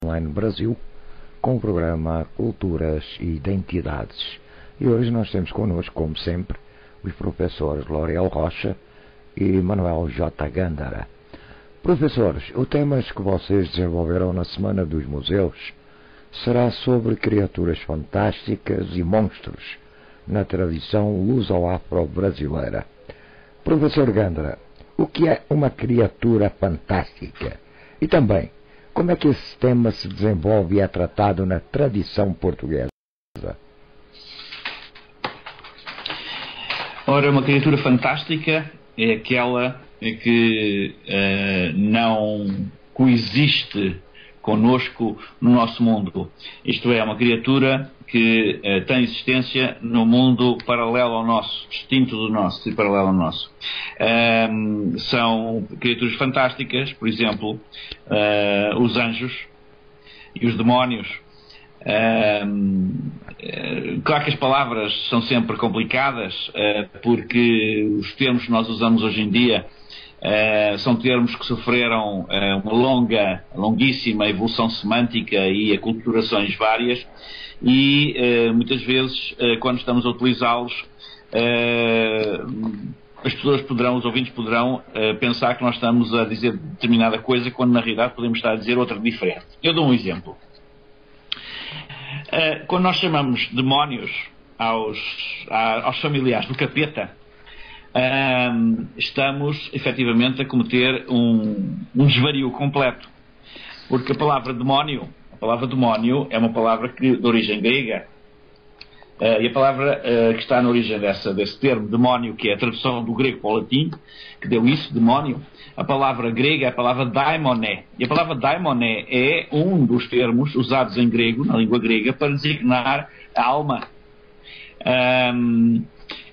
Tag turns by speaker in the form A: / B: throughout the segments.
A: Online Brasil, com o programa Culturas e Identidades. E hoje nós temos connosco, como sempre, os professores L'Oréal Rocha e Manuel J. Gândara. Professores, o tema que vocês desenvolverão na Semana dos Museus será sobre criaturas fantásticas e monstros na tradição luso-afro-brasileira. Professor Gândara, o que é uma criatura fantástica? E também, como é que esse tema se desenvolve e é tratado na tradição portuguesa?
B: Ora, uma criatura fantástica é aquela que não coexiste conosco no nosso mundo. Isto é, uma criatura que tem existência no mundo paralelo ao nosso, distinto do nosso e paralelo ao nosso. São criaturas fantásticas, por exemplo, os anjos e os demónios. Claro que as palavras são sempre complicadas, porque os termos que nós usamos hoje em dia são termos que sofreram uma longuíssima evolução semântica e aculturações várias, e muitas vezes, quando estamos a utilizá-los, as pessoas poderão, os ouvintes poderão pensar que nós estamos a dizer determinada coisa, quando na realidade podemos estar a dizer outra diferente. Eu dou um exemplo. Quando nós chamamos demónios aos familiares do capeta, estamos efetivamente a cometer um desvario completo, porque a palavra demónio é uma palavra de origem grega, e a palavra que está na origem desse termo demónio, que é a tradução do grego para o latim, que deu isso, demónio, a palavra grega é a palavra daimoné, e a palavra daimoné é um dos termos usados em grego, na língua grega, para designar a alma.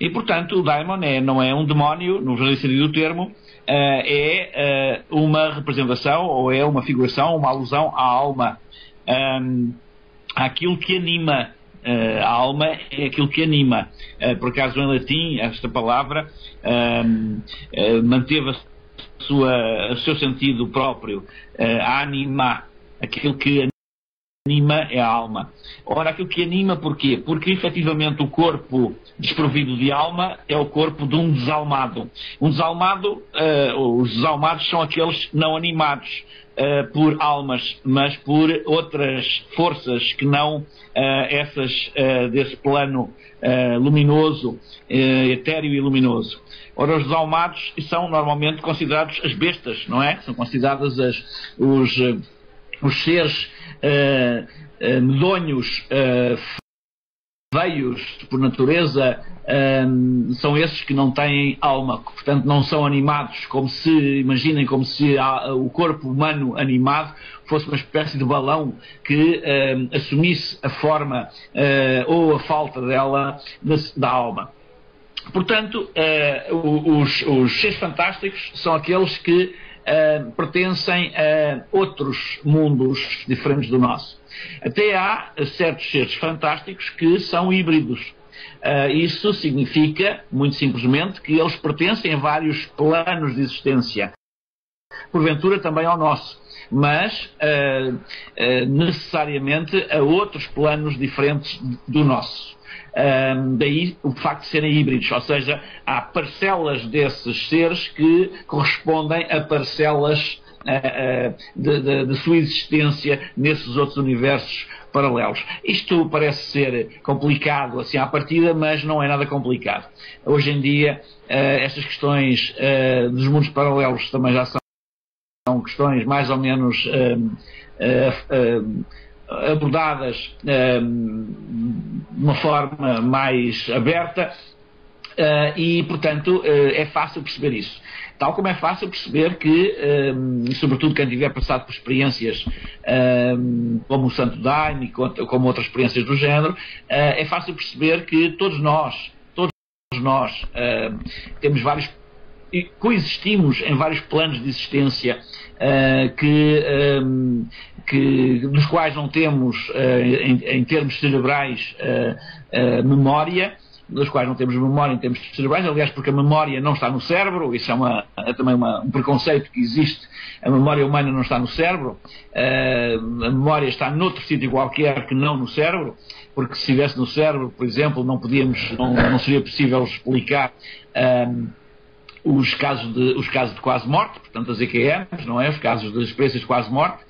B: E, portanto, o daimoné não é um demónio, no verdadeiro sentido do termo, é uma representação, ou é uma figuração, uma alusão à alma, àquilo que anima. A alma é aquilo que anima. Por acaso, em latim, esta palavra manteve o seu sentido próprio, anima, aquilo que anima é a alma. Ora, aquilo que anima porquê? Porque efetivamente o corpo desprovido de alma é o corpo de um desalmado. Um desalmado, os desalmados são aqueles não animados por almas, mas por outras forças que não essas desse plano luminoso, etéreo e luminoso. Ora, os desalmados são normalmente considerados as bestas, não é? São considerados os seres medonhos, feios por natureza, são esses que não têm alma, portanto não são animados, imaginem como se o corpo humano animado fosse uma espécie de balão que assumisse a forma ou a falta dela da alma. Portanto, os seres fantásticos são aqueles que pertencem a outros mundos diferentes do nosso. Até há certos seres fantásticos que são híbridos. Isso significa, muito simplesmente, que eles pertencem a vários planos de existência, porventura também ao nosso, mas necessariamente a outros planos diferentes do nosso. Daí o facto de serem híbridos, ou seja, há parcelas desses seres que correspondem a parcelas de sua existência nesses outros universos paralelos. Isto parece ser complicado assim à partida, mas não é nada complicado. Hoje em dia estas questões dos mundos paralelos também já são questões mais ou menos abordadas de uma forma mais aberta, e portanto é fácil perceber isso. Tal como é fácil perceber que, sobretudo quem tiver passado por experiências como o Santo Daime e como outras experiências do género, é fácil perceber que todos nós temos vários, coexistimos em vários planos de existência dos quais não temos, em termos cerebrais, memória, das quais não temos memória em termos cerebrais, aliás, porque a memória não está no cérebro, isso é também um preconceito que existe, a memória humana não está no cérebro, a memória está noutro sítio qualquer que não no cérebro, porque se estivesse no cérebro, por exemplo, não seria possível explicar os casos de quase morte, portanto as EQMs, não é? Os casos das experiências de quase morte,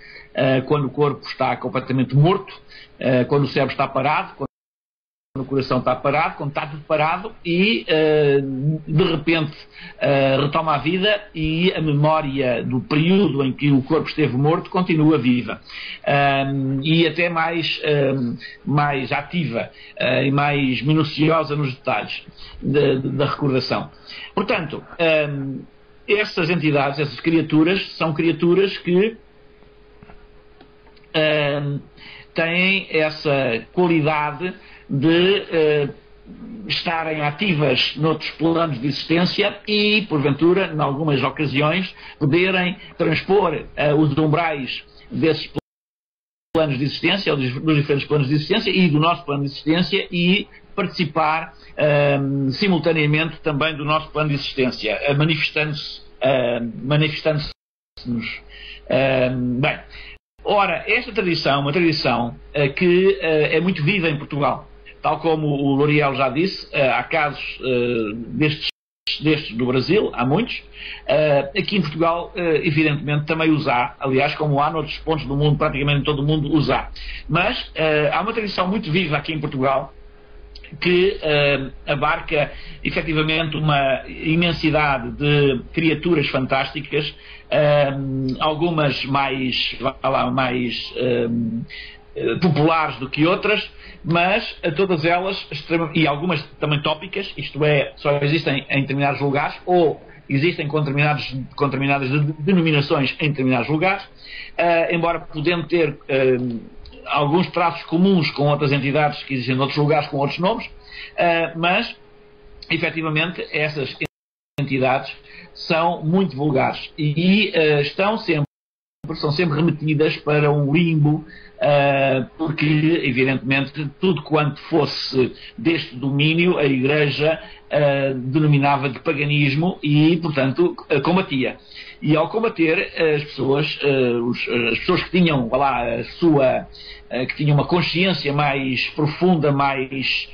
B: quando o corpo está completamente morto, quando o cérebro está parado, quando o coração está parado, quando está tudo parado e de repente retoma a vida e a memória do período em que o corpo esteve morto continua viva e até mais ativa e mais minuciosa nos detalhes da recordação. Portanto, essas entidades, essas criaturas, são criaturas que têm essa qualidade de estarem ativas noutros planos de existência e, porventura, em algumas ocasiões, poderem transpor os umbrais desses planos de existência, ou dos diferentes planos de existência e do nosso plano de existência e participar simultaneamente também do nosso plano de existência, manifestando-se-nos. Bem, ora, esta tradição é uma tradição que é muito viva em Portugal. Tal como o L'Oréal já disse, há casos destes no Brasil, há muitos. Aqui em Portugal, evidentemente, também os há. Aliás, como há noutros pontos do mundo, praticamente em todo o mundo os há. Mas há uma tradição muito viva aqui em Portugal que abarca efetivamente uma imensidade de criaturas fantásticas, algumas mais populares do que outras, mas todas elas, e algumas também tópicas, isto é, só existem em determinados lugares, ou existem com determinadas denominações em determinados lugares, embora podendo ter alguns traços comuns com outras entidades que existem em outros lugares com outros nomes, mas efetivamente essas entidades são muito vulgares e são sempre remetidas para um limbo, porque evidentemente tudo quanto fosse deste domínio a Igreja denominava de paganismo e portanto combatia. E ao combater as pessoas que tinham que tinham uma consciência mais profunda, mais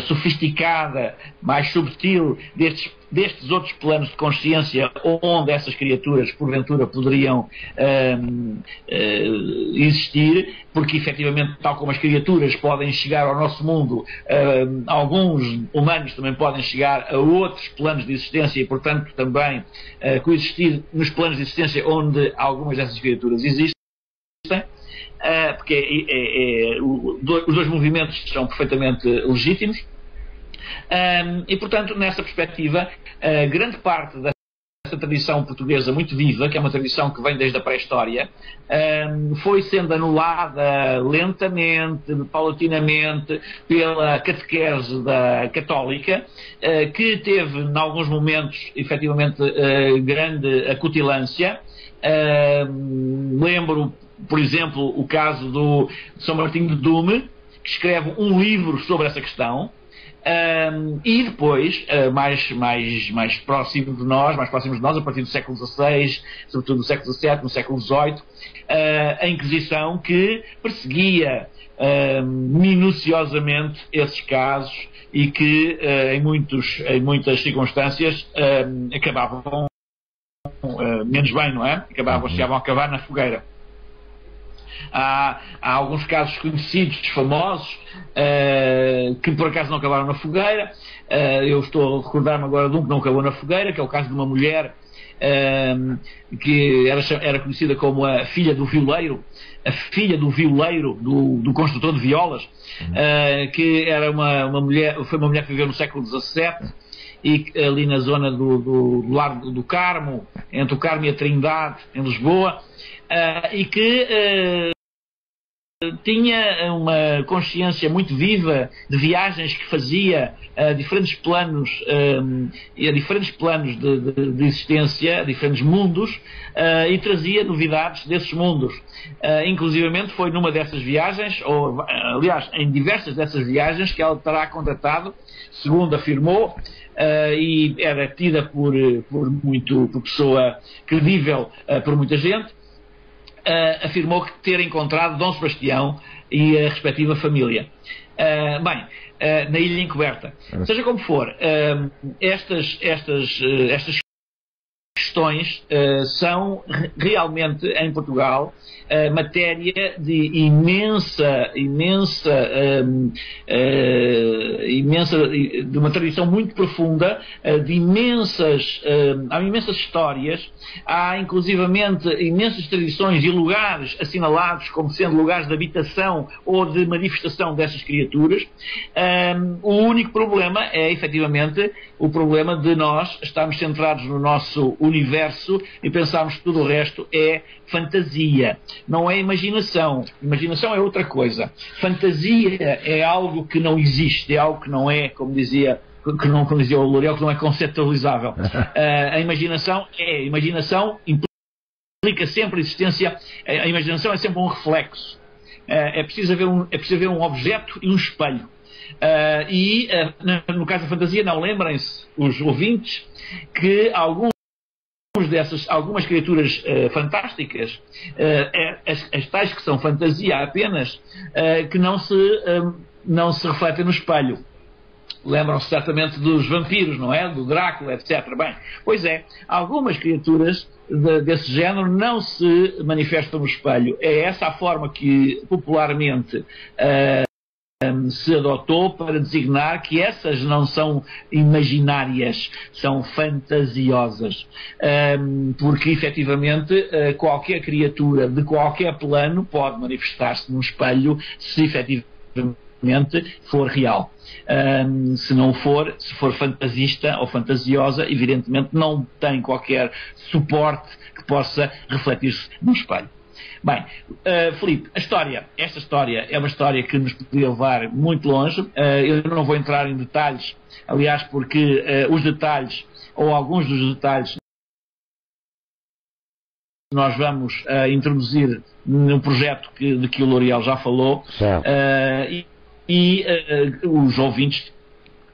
B: sofisticada, mais subtil destes outros planos de consciência onde essas criaturas porventura poderiam existir, porque efetivamente, tal como as criaturas podem chegar ao nosso mundo, alguns humanos também podem chegar a outros planos de existência e portanto também coexistir nos planos de existência onde algumas dessas criaturas existem, porque os dois movimentos são perfeitamente legítimos. E portanto, nessa perspectiva, grande parte dessa tradição portuguesa muito viva, que é uma tradição que vem desde a pré-história, foi sendo anulada lentamente, paulatinamente, pela catequese católica, que teve, em alguns momentos, efetivamente, grande acutilância. Lembro, por exemplo, o caso do São Martinho de Dume, que escreve um livro sobre essa questão. E depois, mais próximos de nós, a partir do século XVI, sobretudo do século XVII, no século XVIII, a Inquisição, que perseguia minuciosamente esses casos e que em muitas circunstâncias acabavam menos bem, não é? Chegavam a acabar na fogueira. Há alguns casos conhecidos, famosos, que por acaso não acabaram na fogueira. Eu estou a recordar-me agora de um que não acabou na fogueira, que é o caso de uma mulher que era conhecida como a filha do violeiro, do construtor de violas, que era foi uma mulher que viveu no século XVII e ali na zona do Largo do Carmo, entre o Carmo e a Trindade, em Lisboa, e que tinha uma consciência muito viva de viagens que fazia a diferentes planos de existência, a diferentes mundos, e trazia novidades desses mundos. Inclusivamente foi numa dessas viagens, ou aliás, em diversas dessas viagens, que ela terá contratado, segundo afirmou, e era tida por pessoa credível por muita gente, afirmou que ter encontrado Dom Sebastião e a respectiva família. Na Ilha Encoberta. Seja como for, estas questões são realmente, em Portugal, matéria de de uma tradição muito profunda, há imensas histórias, há inclusivamente imensas tradições e lugares assinalados como sendo lugares de habitação ou de manifestação dessas criaturas. O único problema é, efetivamente, o problema de nós estarmos centrados no nosso universo e pensarmos que tudo o resto é fantasia, não é imaginação. Imaginação é outra coisa. Fantasia é algo que não existe, é algo que não é, como dizia o L'Oréal, que não é conceptualizável. A imaginação implica sempre a existência. A imaginação é sempre um reflexo. É preciso haver um objeto e um espelho. No caso da fantasia, não, lembrem-se, os ouvintes, que algumas criaturas fantásticas, as tais que são fantasia apenas, que não se refletem no espelho. Lembram-se certamente dos vampiros, não é? Do Drácula, etc. Bem, pois é, algumas criaturas desse género não se manifestam no espelho. É essa a forma que popularmente se adotou para designar que essas não são imaginárias, são fantasiosas, porque efetivamente qualquer criatura de qualquer plano pode manifestar-se num espelho se efetivamente for real. Se for fantasista ou fantasiosa, evidentemente não tem qualquer suporte que possa refletir-se no espelho. Bem, Filipe, esta história é uma história que nos poderia levar muito longe. Eu não vou entrar em detalhes, aliás, porque os detalhes, ou alguns dos detalhes, nós vamos introduzir no projeto de que o L'Oréal já falou, e os ouvintes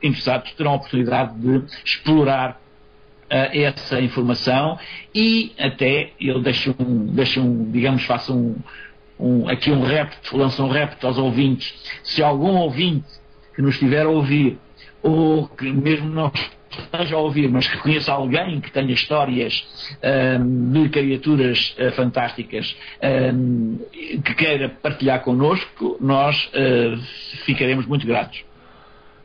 B: interessados terão a oportunidade de explorar essa informação, e até eu lanço um repto aos ouvintes. Se algum ouvinte que nos estiver a ouvir, ou que mesmo não esteja a ouvir, mas que conheça alguém que tenha histórias de criaturas fantásticas que queira partilhar connosco, nós ficaremos muito gratos.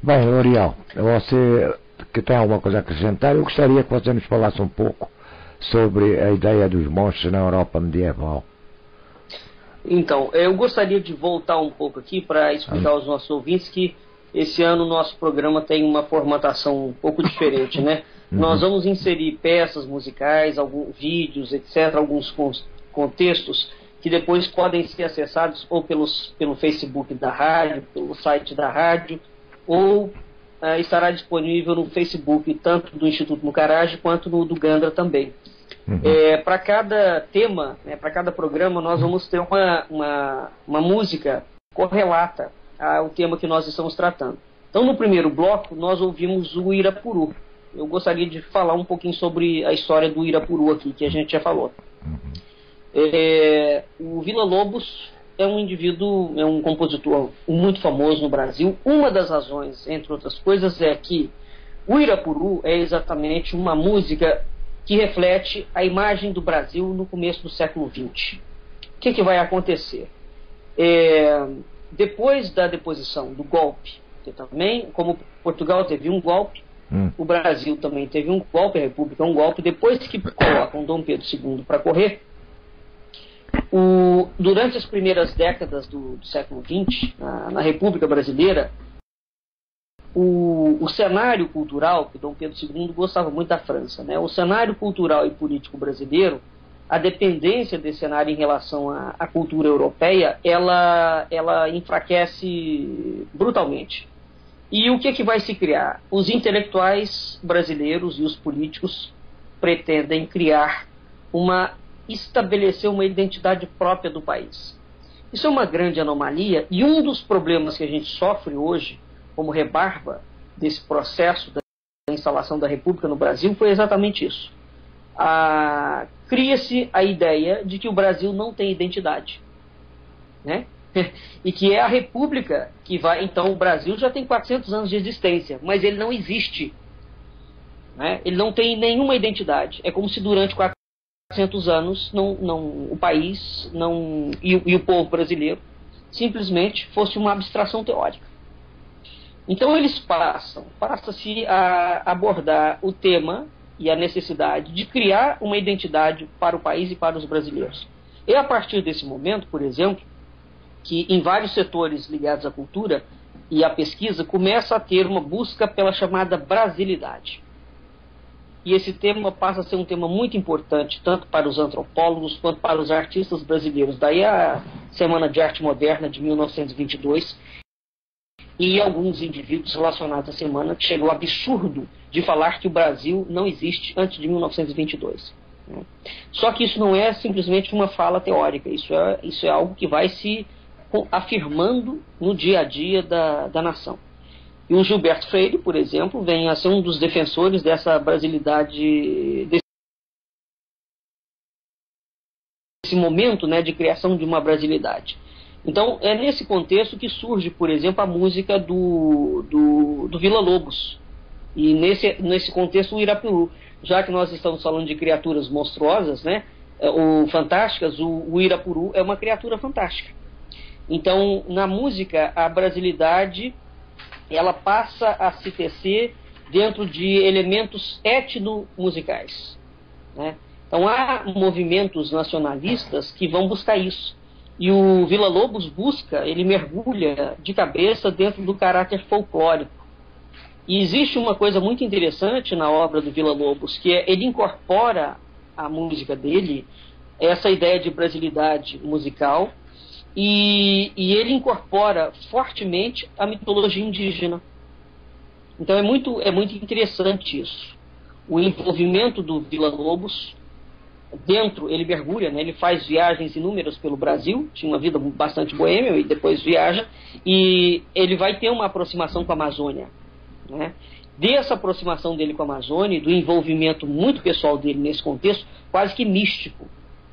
A: Bem, L'Oréal, você que tem alguma coisa a acrescentar, eu gostaria que você nos falasse um pouco sobre a ideia dos monstros na Europa medieval.
C: Então, eu gostaria de voltar um pouco aqui para explicar aos nossos ouvintes que esse ano o nosso programa tem uma formatação um pouco diferente, né? Nós vamos inserir peças musicais, alguns vídeos, etc., alguns contextos que depois podem ser acessados ou pelo Facebook da rádio, pelo site da rádio, ou estará disponível no Facebook, tanto do Instituto Mucarage quanto do Gandra também. Para cada tema, para cada programa, nós vamos ter uma música correlata ao tema que nós estamos tratando. Então, no primeiro bloco, nós ouvimos o Irapuru. Eu gostaria de falar um pouquinho sobre a história do Irapuru aqui, que a gente já falou. O Villa-Lobos é um indivíduo, é um compositor muito famoso no Brasil. Uma das razões, entre outras coisas, é que o Irapuru é exatamente uma música que reflete a imagem do Brasil no começo do século XX. O que vai acontecer? Depois da deposição do golpe, que também, como Portugal teve um golpe, o Brasil também teve um golpe, a República um golpe. Depois que colocam Dom Pedro II para correr, durante as primeiras décadas do século XX, na República Brasileira, o cenário cultural, que Dom Pedro II gostava muito da França, né? O cenário cultural e político brasileiro a dependência desse cenário em relação à cultura europeia, ela enfraquece brutalmente. E o que vai se criar? Os intelectuais brasileiros e os políticos pretendem estabelecer uma identidade própria do país. Isso é uma grande anomalia, e um dos problemas que a gente sofre hoje, como rebarba desse processo da instalação da República no Brasil, foi exatamente isso. Cria-se a ideia de que o Brasil não tem identidade, né? E que é a República que vai... Então o Brasil já tem 400 anos de existência, mas ele não existe, né? Ele não tem nenhuma identidade. É como se durante 400 anos o país e o povo brasileiro simplesmente fosse uma abstração teórica. Então eles passa-se a abordar o tema e a necessidade de criar uma identidade para o país e para os brasileiros. E a partir desse momento, por exemplo, que em vários setores ligados à cultura e à pesquisa começa a ter uma busca pela chamada brasilidade. E esse tema passa a ser um tema muito importante, tanto para os antropólogos quanto para os artistas brasileiros. Daí a Semana de Arte Moderna de 1922 e alguns indivíduos relacionados à semana que chegou ao absurdo de falar que o Brasil não existe antes de 1922. Só que isso não é simplesmente uma fala teórica, isso é algo que vai se afirmando no dia a dia da nação. E o Gilberto Freire, por exemplo, vem a ser um dos defensores dessa brasilidade, desse momento, né, de criação de uma brasilidade. Então, é nesse contexto que surge, por exemplo, a música do Villa-Lobos. E nesse contexto, o Irapuru. Já que nós estamos falando de criaturas monstruosas, né, ou fantásticas, o Irapuru é uma criatura fantástica. Então, na música, a brasilidade ela passa a se tecer dentro de elementos etnomusicais, né? Então, há movimentos nacionalistas que vão buscar isso. E o Villa-Lobos ele mergulha de cabeça dentro do caráter folclórico. E existe uma coisa muito interessante na obra do Villa-Lobos, que ele incorpora à música dele essa ideia de brasilidade musical, e ele incorpora fortemente a mitologia indígena. Então é muito interessante isso. O envolvimento do Villa-Lobos dentro, ele mergulha, né, ele faz viagens inúmeras pelo Brasil, tinha uma vida bastante boêmia e depois viaja, e ele vai ter uma aproximação com a Amazônia, né? Dessa aproximação dele com a Amazônia, do envolvimento muito pessoal dele nesse contexto, quase que místico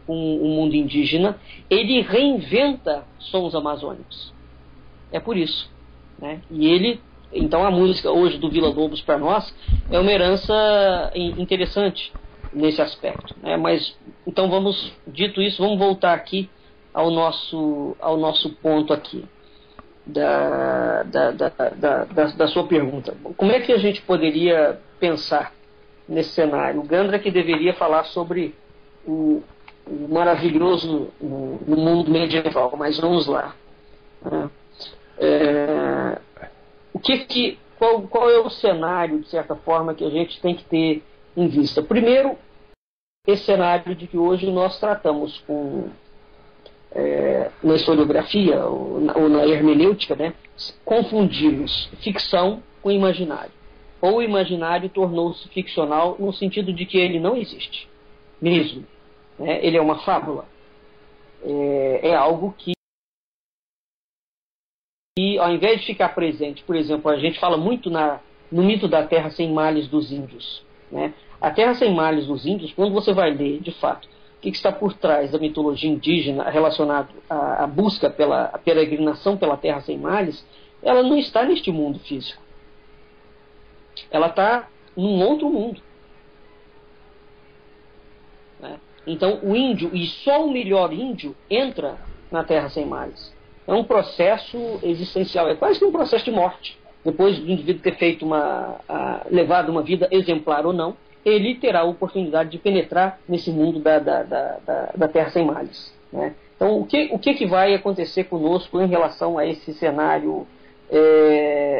C: com o mundo indígena, ele reinventa sons amazônicos. É por isso, né? Então a música hoje do Villa-Lobos para nós é uma herança interessante nesse aspecto, né? Mas então dito isso, vamos voltar aqui ao nosso ponto aqui da sua pergunta. Como é que a gente poderia pensar nesse cenário? O Gandra que deveria falar sobre o maravilhoso no mundo medieval, mas vamos lá. Qual é o cenário, de certa forma, que a gente tem que ter em vista? Primeiro, esse cenário de que hoje nós tratamos na historiografia ou na hermenêutica, né, confundimos ficção com imaginário. Ou o imaginário tornou-se ficcional no sentido de que ele não existe mesmo, né? Ele é uma fábula. É algo que, ao invés de ficar presente, por exemplo, a gente fala muito no mito da Terra Sem Males dos índios, né? A Terra Sem Males dos índios, quando você vai ler, de fato, o que está por trás da mitologia indígena relacionado à busca pela peregrinação pela Terra Sem Males, ela não está neste mundo físico. Ela está num outro mundo, né? Então o índio, e só o melhor índio, entra na Terra Sem Males. É um processo existencial, é quase que um processo de morte. Depois do indivíduo ter feito levado uma vida exemplar ou não, ele terá a oportunidade de penetrar nesse mundo da Terra Sem Males, né? Então, o que vai acontecer conosco em relação a esse cenário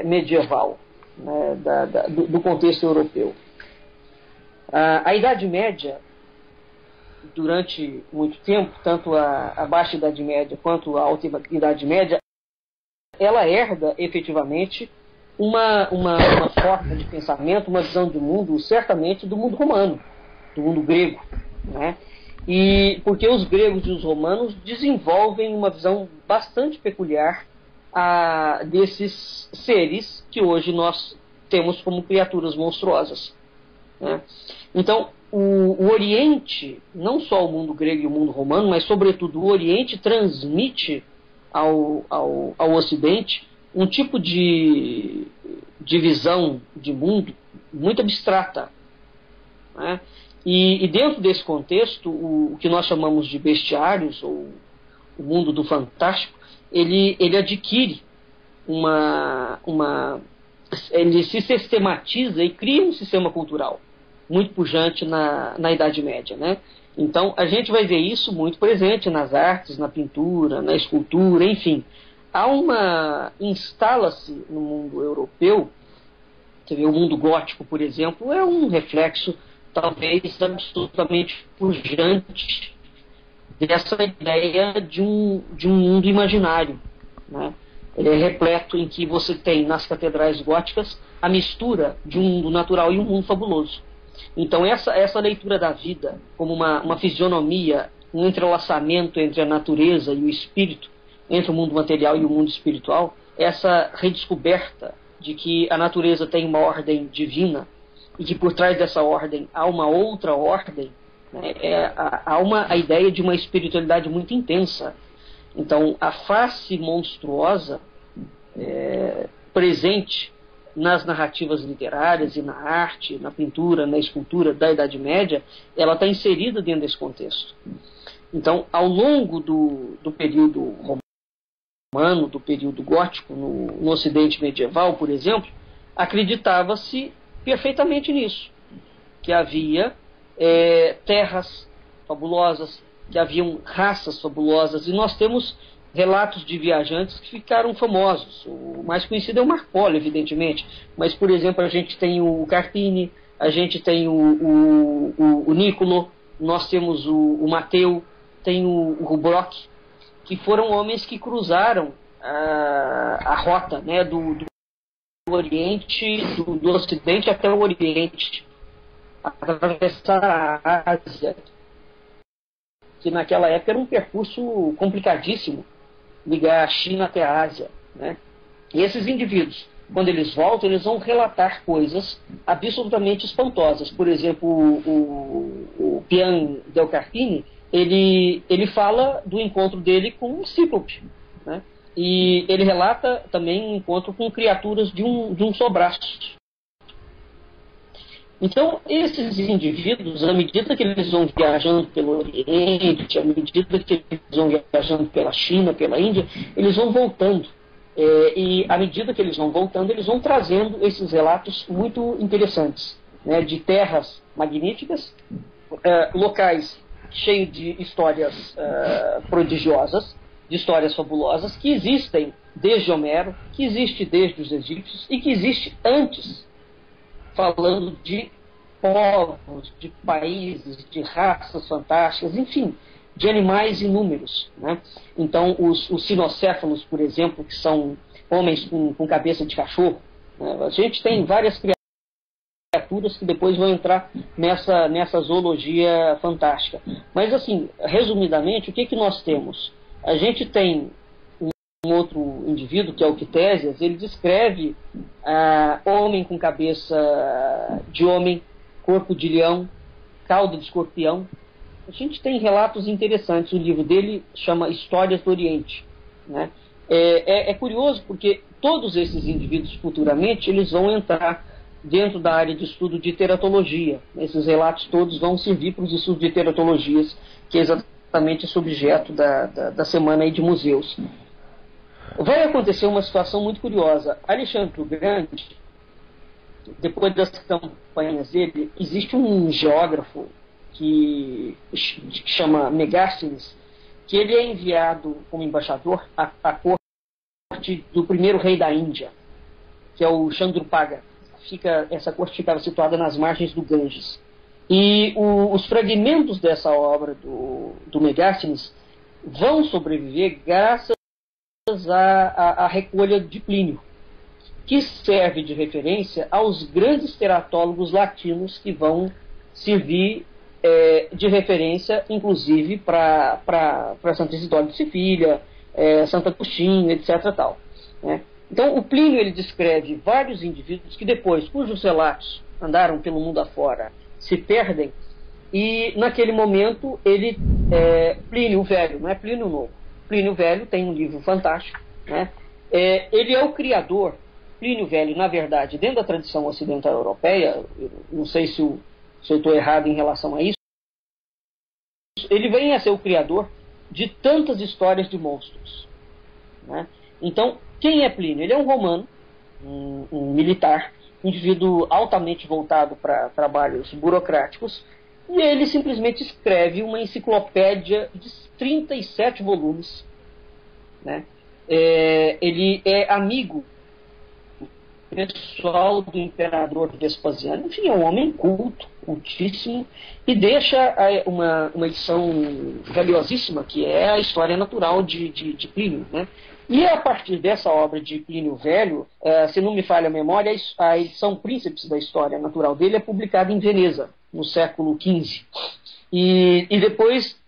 C: medieval, né, do contexto europeu? A Idade Média durante muito tempo, tanto a Baixa Idade Média quanto a Alta Idade Média, ela herda efetivamente uma forma de pensamento, uma visão de mundo, certamente do mundo romano, do mundo grego, né? E porque os gregos e os romanos desenvolvem uma visão bastante peculiar desses seres que hoje nós temos como criaturas monstruosas, né? Então, o Oriente, não só o mundo grego e o mundo romano, mas sobretudo o Oriente transmite ao Ocidente um tipo de visão de mundo muito abstrata, né? E dentro desse contexto, o que nós chamamos de bestiários, ou o mundo do fantástico, ele adquire ele se sistematiza e cria um sistema cultural muito pujante na Idade Média, né? Então, a gente vai ver isso muito presente nas artes, na pintura, na escultura, enfim. Instala-se no mundo europeu, você vê, o mundo gótico, por exemplo, é um reflexo, talvez, absolutamente pujante dessa ideia de um mundo imaginário, né? Ele é repleto em que você tem, nas catedrais góticas, a mistura de um mundo natural e um mundo fabuloso. Então, essa leitura da vida como uma fisionomia, um entrelaçamento entre a natureza e o espírito, entre o mundo material e o mundo espiritual, essa redescoberta de que a natureza tem uma ordem divina e que por trás dessa ordem há uma outra ordem, né? Há a ideia de uma espiritualidade muito intensa. Então, a face monstruosa presente nas narrativas literárias e na arte, na pintura, na escultura da Idade Média, ela está inserida dentro desse contexto. Então, ao longo do período romano, do período gótico, no Ocidente medieval, por exemplo, acreditava-se perfeitamente nisso, que havia terras fabulosas, que haviam raças fabulosas, e nós temos relatos de viajantes que ficaram famosos. O mais conhecido é o Marco Polo, evidentemente, mas, por exemplo, a gente tem o Carpini, a gente tem o Nicolo, nós temos o Mateu, tem o Brock, que foram homens que cruzaram a rota, né, do Oriente, do Ocidente até o Oriente, atravessar a Ásia, que naquela época era um percurso complicadíssimo, ligar a China até a Ásia, né? E esses indivíduos, quando eles voltam, eles vão relatar coisas absolutamente espantosas. Por exemplo, o Pian del Carpini, ele fala do encontro dele com um cíclope, né? E ele relata também um encontro com criaturas de um só braço. Então, esses indivíduos, à medida que eles vão viajando pelo Oriente, à medida que eles vão viajando pela China, pela Índia, eles vão voltando. E à medida que eles vão voltando, eles vão trazendo esses relatos muito interessantes, né, de terras magníficas, locais cheios de histórias prodigiosas, de histórias fabulosas, que existem desde Homero, que existe desde os egípcios e que existe antes, falando de povos, de países, de raças fantásticas, enfim, de animais inúmeros, né? Então, os sinocéfalos, por exemplo, que são homens com cabeça de cachorro, né? A gente tem várias criaturas que depois vão entrar nessa zoologia fantástica. Mas, assim, resumidamente, o que nós temos? A gente tem um outro indivíduo, que é o Quitésias, ele descreve homem com cabeça de homem, corpo de leão, cauda de escorpião. A gente tem relatos interessantes. O livro dele chama Histórias do Oriente, né? É curioso porque todos esses indivíduos futuramente eles vão entrar dentro da área de estudo de teratologia. Esses relatos todos vão servir para os estudos de teratologias, que é exatamente esse objeto da semana aí de museus. Vai acontecer uma situação muito curiosa. Alexandre o Grande, depois das campanhas dele, existe um geógrafo que chama Megasthenes, que ele é enviado como embaixador à corte do primeiro rei da Índia, que é o Chandrupaga. Essa corte ficava situada nas margens do Ganges. E os fragmentos dessa obra do Megástenes vão sobreviver graças à recolha de Plínio, que serve de referência aos grandes teratólogos latinos que vão servir de referência, inclusive, para Santa Isidória de Sicília, Santo Agostinho, etc. Tal, né? Então, o Plínio ele descreve vários indivíduos que depois, cujos relatos andaram pelo mundo afora, se perdem, e naquele momento Plínio o Velho, não é Plínio o Novo, Plínio o Velho tem um livro fantástico, né? Ele é o criador. Plínio o Velho, na verdade, dentro da tradição ocidental europeia, não sei se eu estou errado em relação a isso, ele vem a ser o criador de tantas histórias de monstros, né? Então, quem é Plínio? Ele é um romano, um militar, um indivíduo altamente voltado para trabalhos burocráticos, e ele simplesmente escreve uma enciclopédia de 37 volumes, né? Ele é amigo pessoal do imperador Vespasiano, enfim, é um homem cultíssimo, e deixa uma edição valiosíssima, que é a História Natural de Plínio, né? E a partir dessa obra de Plínio Velho, se não me falha a memória, a edição Príncipes da História Natural dele é publicada em Veneza, no século XV. E depois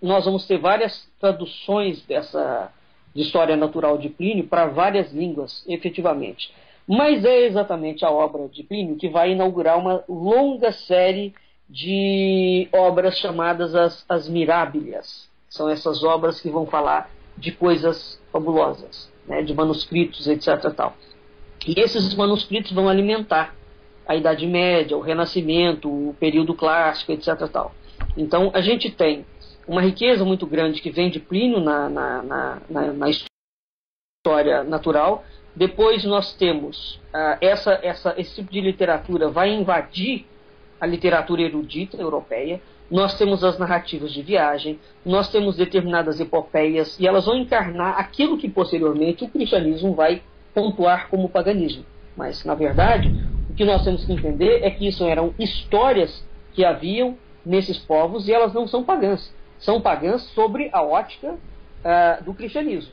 C: nós vamos ter várias traduções dessa de História Natural de Plínio para várias línguas, efetivamente. Mas é exatamente a obra de Plínio que vai inaugurar uma longa série de obras chamadas as Mirábilias. São essas obras que vão falar de coisas fabulosas, né, de manuscritos, etc. Tal. E esses manuscritos vão alimentar a Idade Média, o Renascimento, o período clássico, etc. Tal. Então, a gente tem uma riqueza muito grande que vem de Plínio na história natural. Depois nós temos esse tipo de literatura vai invadir a literatura erudita europeia. Nós temos as narrativas de viagem, nós temos determinadas epopeias, e elas vão encarnar aquilo que posteriormente o cristianismo vai pontuar como paganismo. Mas, na verdade, o que nós temos que entender é que isso eram histórias que haviam nesses povos, e elas não são pagãs. São pagãs sobre a ótica do cristianismo.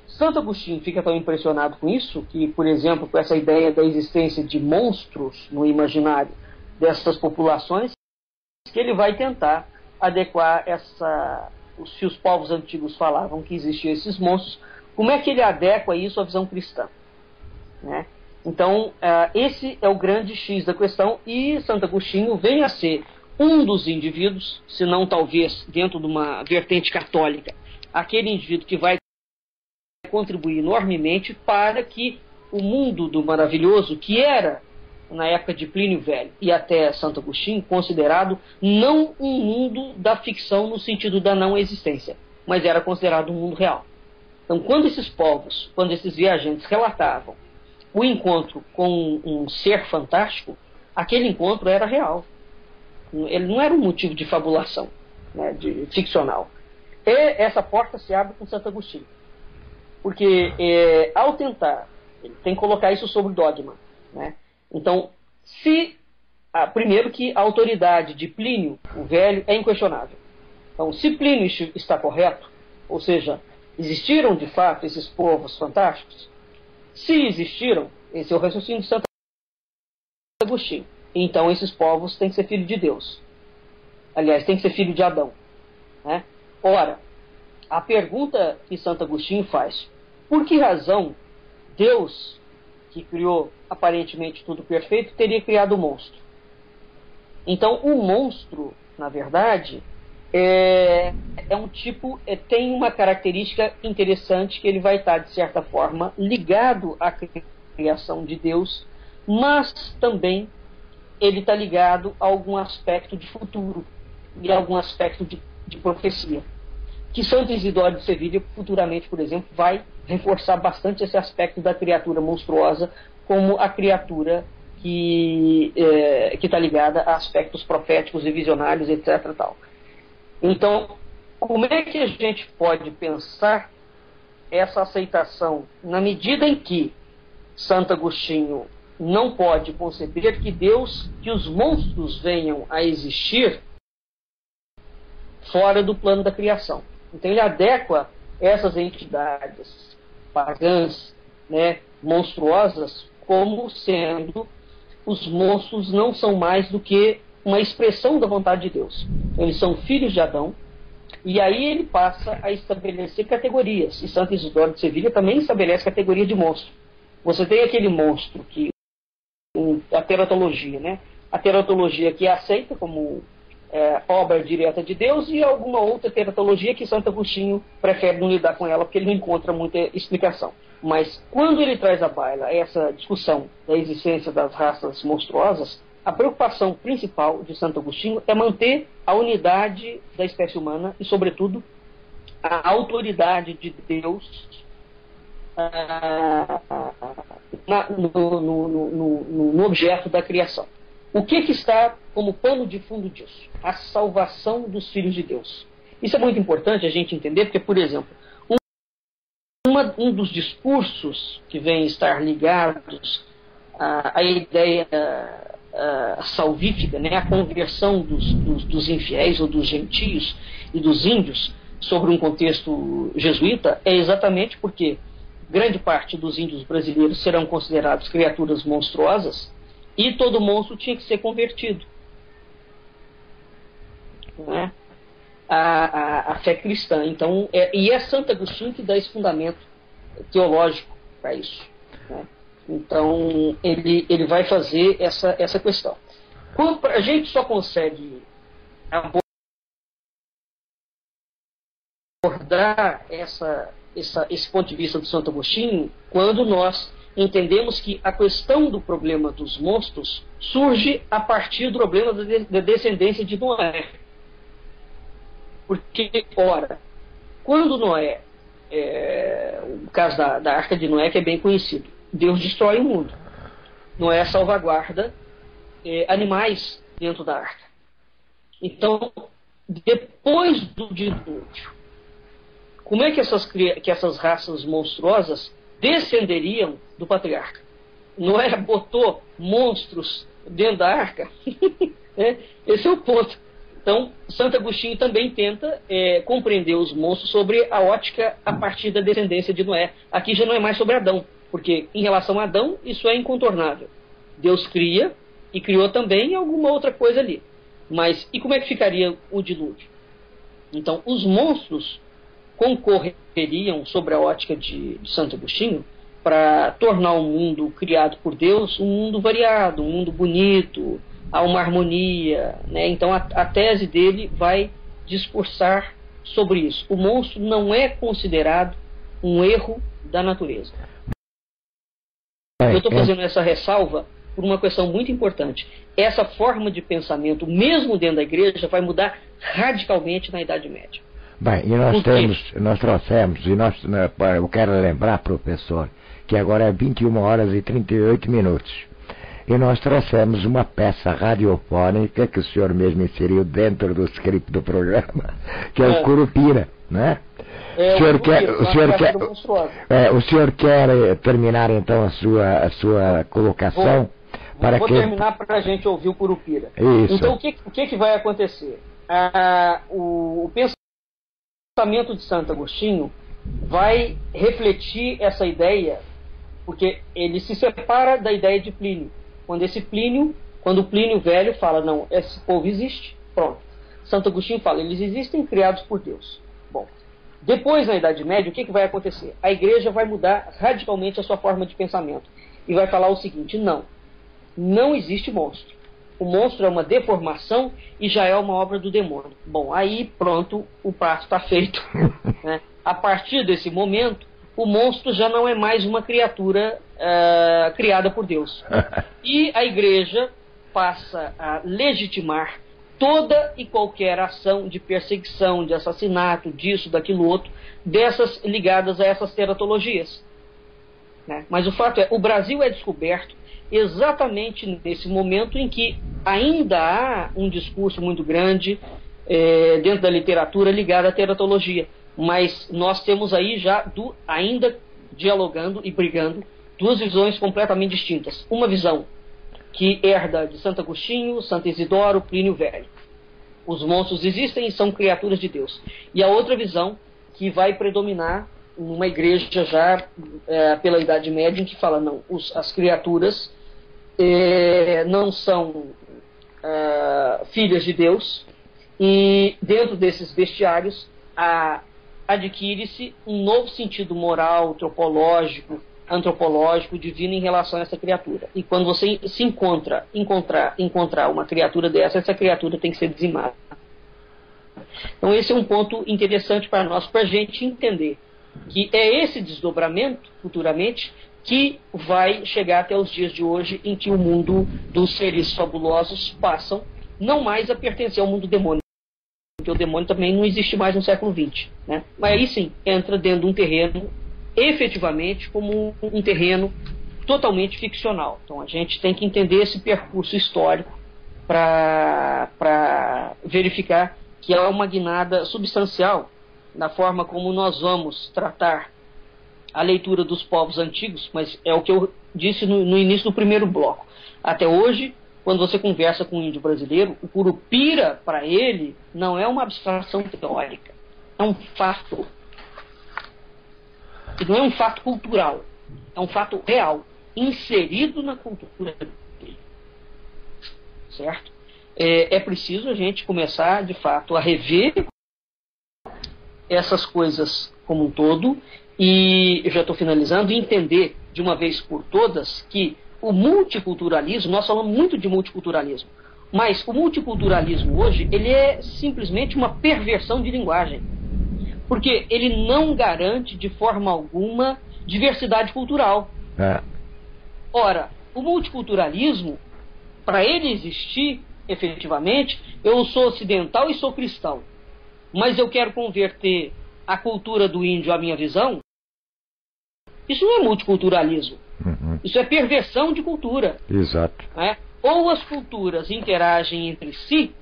C: Santo Agostinho fica tão impressionado com isso, que, por exemplo, com essa ideia da existência de monstros no imaginário dessas populações, que ele vai tentar adequar se os povos antigos falavam que existiam esses monstros, como é que ele adequa isso à visão cristã, né? Então, esse é o grande X da questão, e Santo Agostinho vem a ser um dos indivíduos, se não talvez dentro de uma vertente católica, aquele indivíduo que vai contribuir enormemente para que o mundo do maravilhoso, que era na época de Plínio Velho e até Santo Agostinho, considerado não um mundo da ficção no sentido da não existência, mas era considerado um mundo real. Então, quando esses povos, quando esses viajantes relatavam o encontro com um ser fantástico, aquele encontro era real. Ele não era um motivo de fabulação, né, ficcional. E essa porta se abre com Santo Agostinho. Porque, ao tentar, ele tem que colocar isso sobre o dogma, né? Então, primeiro que a autoridade de Plínio, o Velho, é inquestionável. Então, se Plínio está correto, ou seja, existiram de fato esses povos fantásticos, se existiram, esse é o raciocínio de Santo Agostinho, então esses povos têm que ser filhos de Deus. Aliás, têm que ser filhos de Adão, né? Ora, a pergunta que Santo Agostinho faz: por que razão Deus, que criou aparentemente tudo perfeito, teria criado o monstro? Então, o monstro, na verdade, tem uma característica interessante, que ele vai estar, de certa forma, ligado à criação de Deus, mas também ele está ligado a algum aspecto de futuro e a algum aspecto de profecia, que Santo Isidório de Sevilha, futuramente, por exemplo, vai reforçar bastante esse aspecto da criatura monstruosa como a criatura que está ligada a aspectos proféticos e visionários, etc. Tal. Então, como é que a gente pode pensar essa aceitação na medida em que Santo Agostinho não pode conceber que os monstros venham a existir fora do plano da criação. Então ele adequa essas entidades pagãs, né, monstruosas, como sendo os monstros não são mais do que uma expressão da vontade de Deus. Eles são filhos de Adão, e aí ele passa a estabelecer categorias. E Santo Isidoro de Sevilha também estabelece categoria de monstro. Você tem aquele monstro que a teratologia, né? A teratologia que é aceita como obra direta de Deus, e alguma outra teratologia que Santo Agostinho prefere não lidar com ela porque ele não encontra muita explicação. Mas quando ele traz à baila essa discussão da existência das raças monstruosas, a preocupação principal de Santo Agostinho é manter a unidade da espécie humana e, sobretudo, a autoridade de Deus no objeto da criação. O que está como pano de fundo disso? A salvação dos filhos de Deus. Isso é muito importante a gente entender, porque, por exemplo, um dos discursos que vem estar ligados à ideia salvífica, né, a conversão dos infiéis ou dos gentios e dos índios sobre um contexto jesuíta, é exatamente porque grande parte dos índios brasileiros serão considerados criaturas monstruosas e todo monstro tinha que ser convertido, né, a fé cristã. Então, e é Santo Agostinho que dá esse fundamento teológico para isso, né? Então, ele vai fazer essa questão. A gente só consegue abordar esse ponto de vista do Santo Agostinho quando nós entendemos que a questão do problema dos monstros surge a partir do problema da descendência de Noé. Porque, ora, quando Noé, o caso da Arca de Noé, que é bem conhecido, Deus destrói o mundo. Noé salvaguarda animais dentro da arca. Então, depois do dilúvio, como é que essas raças monstruosas descenderiam do patriarca? Noé botou monstros dentro da arca? Esse é o ponto. Então, Santo Agostinho também tenta compreender os monstros sobre a ótica a partir da descendência de Noé. Aqui já não é mais sobre Adão, porque em relação a Adão, isso é incontornável. Deus cria e criou também alguma outra coisa ali. Mas, e como é que ficaria o dilúvio? Então, os monstros concorreriam sobre a ótica de Santo Agostinho para tornar o mundo criado por Deus um mundo variado, um mundo bonito, a uma harmonia, né? Então a tese dele vai discursar sobre isso. O monstro não é considerado um erro da natureza. Eu estou fazendo essa ressalva por uma questão muito importante. Essa forma de pensamento, mesmo dentro da igreja, vai mudar radicalmente na Idade Média.
A: Bem, e nós trouxemos, eu quero lembrar, professor, que agora é 21 horas e 38 minutos. E nós trouxemos uma peça radiofônica que o senhor mesmo inseriu dentro do script do programa, que é o Curupira, né? O senhor quer terminar então a sua colocação?
C: Vou terminar para a gente ouvir o Curupira.
A: Isso.
C: Então, o que vai acontecer? O pensamento de Santo Agostinho vai refletir essa ideia, porque ele se separa da ideia de Plínio. Quando o Plínio velho fala, não, esse povo existe, pronto. Santo Agostinho fala, eles existem criados por Deus. Bom, depois na Idade Média, o que vai acontecer? A igreja vai mudar radicalmente a sua forma de pensamento e vai falar o seguinte, não existe monstro. O monstro é uma deformação e já é uma obra do demônio. Bom, aí pronto, o prato está feito, né? A partir desse momento, o monstro já não é mais uma criatura criada por Deus. E a igreja passa a legitimar toda e qualquer ação de perseguição, de assassinato, disso, daquilo outro, dessas ligadas a essas teratologias, né? Mas o fato é, o Brasil é descoberto exatamente nesse momento em que ainda há um discurso muito grande dentro da literatura ligado à teratologia. Mas nós temos aí já ainda dialogando e brigando duas visões completamente distintas. Uma visão que herda de Santo Agostinho, Santo Isidoro, Plínio Velho. Os monstros existem e são criaturas de Deus. E a outra visão que vai predominar numa igreja já pela Idade Média, em que fala, não, as criaturas não são filhas de Deus, e dentro desses bestiários adquire-se um novo sentido moral, antropológico, divino em relação a essa criatura. E quando você se encontrar uma criatura dessa, essa criatura tem que ser dizimada. Então esse é um ponto interessante para nós, para a gente entender que é esse desdobramento, futuramente, que vai chegar até os dias de hoje, em que o mundo dos seres fabulosos passam não mais a pertencer ao mundo demônio, porque o demônio também não existe mais no século XX, né? Mas aí sim, entra dentro de um terreno efetivamente como um terreno totalmente ficcional. Então a gente tem que entender esse percurso histórico para verificar que há uma guinada substancial na forma como nós vamos tratar a leitura dos povos antigos, mas é o que eu disse no início do primeiro bloco. Até hoje, quando você conversa com um índio brasileiro, o Curupira, para ele, não é uma abstração teórica, é um fato. E não é um fato cultural, é um fato real, inserido na cultura dele. Certo? É preciso a gente começar, de fato, a rever essas coisas como um todo, e eu já estou finalizando, e entender de uma vez por todas que o multiculturalismo, nós falamos muito de multiculturalismo, mas o multiculturalismo hoje, ele é simplesmente uma perversão de linguagem, porque ele não garante de forma alguma diversidade cultural. Ora, o multiculturalismo, para ele existir efetivamente, eu sou ocidental e sou cristão, mas eu quero converter a cultura do índio à minha visão. Isso não é multiculturalismo. Isso é perversão de cultura.
A: Exato.
C: Né? Ou as culturas interagem entre si,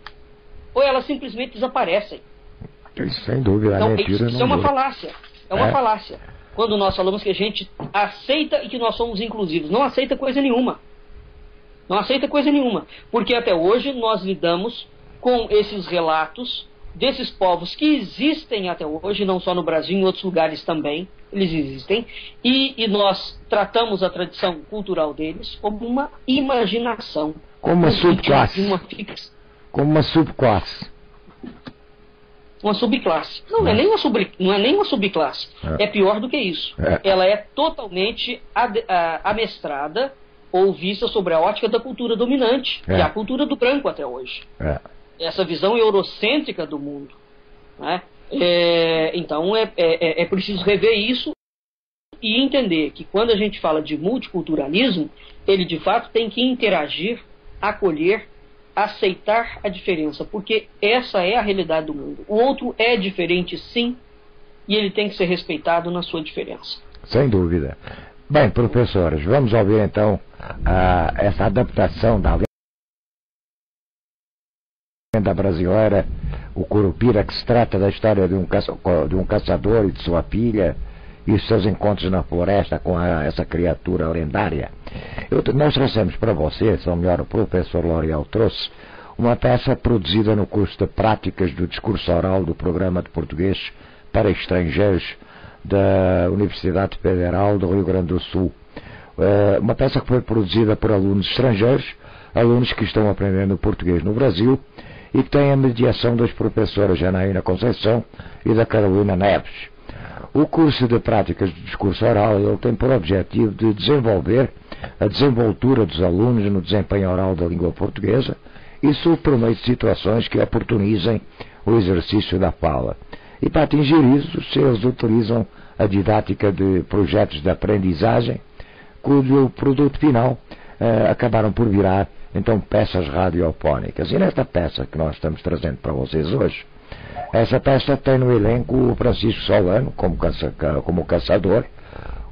C: ou elas simplesmente desaparecem.
A: Sem dúvida.
C: Então, isso é uma falácia. É uma falácia. Quando nós falamos que a gente aceita e que nós somos inclusivos. Não aceita coisa nenhuma. Não aceita coisa nenhuma. Porque até hoje nós lidamos com esses relatos desses povos que existem até hoje, não só no Brasil, em outros lugares também, eles existem, e nós tratamos a tradição cultural deles como uma imaginação.
A: Como uma subclasse. Como uma subclasse.
C: Uma subclasse. Não é nem uma subclasse. É pior do que isso. Ela é totalmente amestrada ou vista sobre a ótica da cultura dominante, que é a cultura do branco até hoje. Essa visão eurocêntrica do mundo. Né? Então é preciso rever isso e entender que quando a gente fala de multiculturalismo, ele de fato tem que interagir, acolher, aceitar a diferença, porque essa é a realidade do mundo. O outro é diferente, sim, e ele tem que ser respeitado na sua diferença.
A: Sem dúvida. Bem, professores, vamos ouvir então essa adaptação da lenda brasileira, o Curupira, que se trata da história de um caçador e de sua filha e os seus encontros na floresta com essa criatura lendária. Nós trouxemos para vocês, ou melhor, o professor L'Oréal trouxe, uma peça produzida no curso de Práticas do Discurso Oral do Programa de Português para Estrangeiros da Universidade Federal do Rio Grande do Sul. Uma peça que foi produzida por alunos estrangeiros, alunos que estão aprendendo português no Brasil, e que tem a mediação das professoras Janaína Conceição e da Carolina Neves. O curso de Práticas de Discurso Oral ele tem por objetivo de desenvolver a desenvoltura dos alunos no desempenho oral da língua portuguesa e por meio de situações que oportunizem o exercício da fala. E para atingir isso, eles utilizam a didática de projetos de aprendizagem, cujo produto final acabaram por virar então peças radiofónicas. E nesta peça que nós estamos trazendo para vocês hoje, essa peça tem no elenco o Francisco Solano como caçador,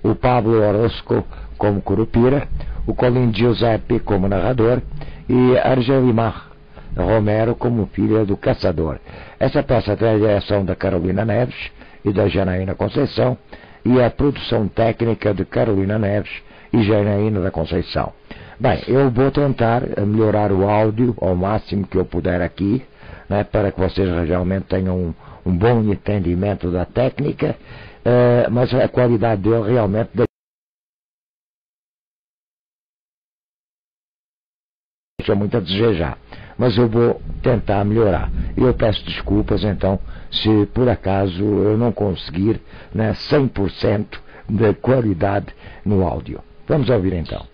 A: o Pablo Orozco como Curupira, o Colin Giuseppe como narrador e Argelimar Romero como filha do caçador. Essa peça tem a direção da Carolina Neves e da Janaína Conceição e a produção técnica de Carolina Neves e Janaína da Conceição. Bem, eu vou tentar melhorar o áudio ao máximo que eu puder aqui, né, para que vocês realmente tenham um bom entendimento da técnica, mas a qualidade dele realmente deixa muito a desejar. Mas eu vou tentar melhorar. Eu peço desculpas, então, se por acaso eu não conseguir, né, 100% de qualidade no áudio. Vamos ouvir então.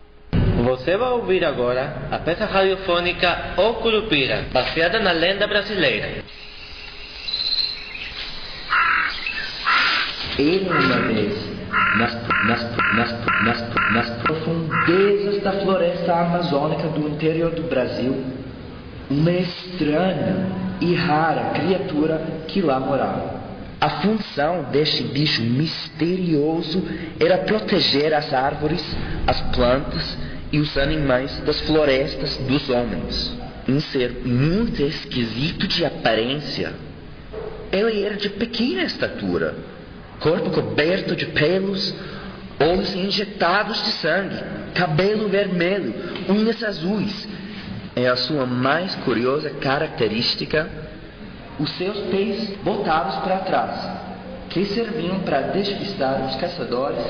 D: Você vai ouvir agora a peça radiofônica O Curupira, baseada na lenda brasileira.
E: Ele uma vez, nas profundezas da floresta amazônica do interior do Brasil, uma estranha e rara criatura que lá morava. A função deste bicho misterioso era proteger as árvores, as plantas e os animais das florestas dos homens. Um ser muito esquisito de aparência. Ele era de pequena estatura, corpo coberto de pelos, olhos injetados de sangue, cabelo vermelho, unhas azuis. E a sua mais curiosa característica, os seus pés botados para trás, que serviam para despistar os caçadores,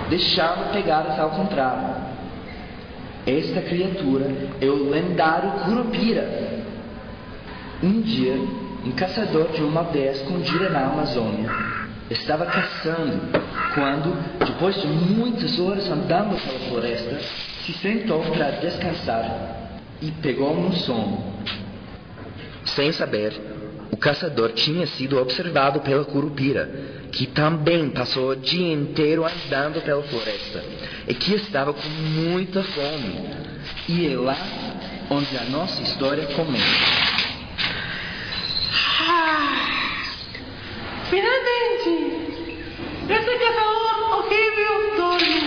E: deixando pegadas ao contrário. Esta criatura é o lendário Curupira. Um dia, um caçador de uma aldeia escondida na Amazônia estava caçando quando, depois de muitas horas andando pela floresta, se sentou para descansar e pegou no sono. Sem saber, o caçador tinha sido observado pela Curupira, que também passou o dia inteiro andando pela floresta e que estava com muita fome. E é lá onde a nossa história começa.
F: Finalmente, esse caçador horrível dorme.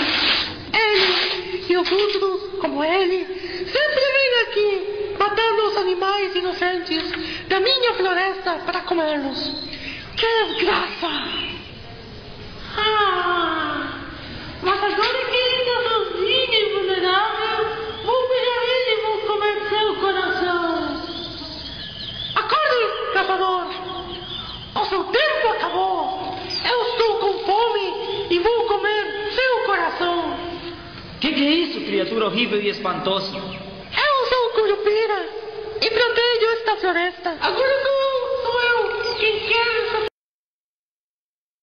F: Ele e os outros, como ele, sempre vêm aqui, matando os animais inocentes da minha floresta para comê-los. Que desgraça! Mas agora que ele está sozinho e vulnerável, vou pegar ele e vou comer seu coração. Acorde, caçador! O seu tempo acabou! Eu estou com fome e vou comer seu coração!
G: Que é isso, criatura horrível e espantosa?
F: Eu sou o Curupira e protejo esta floresta. Agora sou eu quem quer